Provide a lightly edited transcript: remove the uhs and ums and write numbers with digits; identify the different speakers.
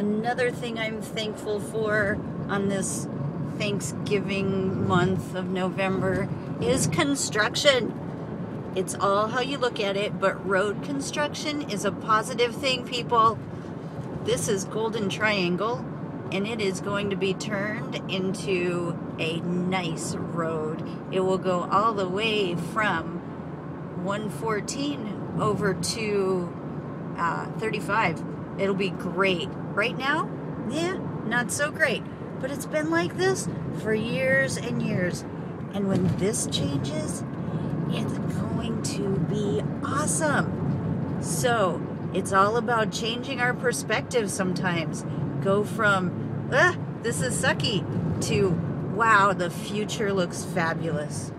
Speaker 1: Another thing I'm thankful for on this Thanksgiving month of November is construction. It's all how you look at it, but road construction is a positive thing, people. This is Golden Triangle, and it is going to be turned into a nice road. It will go all the way from 114 over to 35. It'll be great. Right now, yeah, not so great. But it's been like this for years and years. And when this changes, it's going to be awesome. So, it's all about changing our perspective sometimes. Go from, this is sucky, to, wow, the future looks fabulous.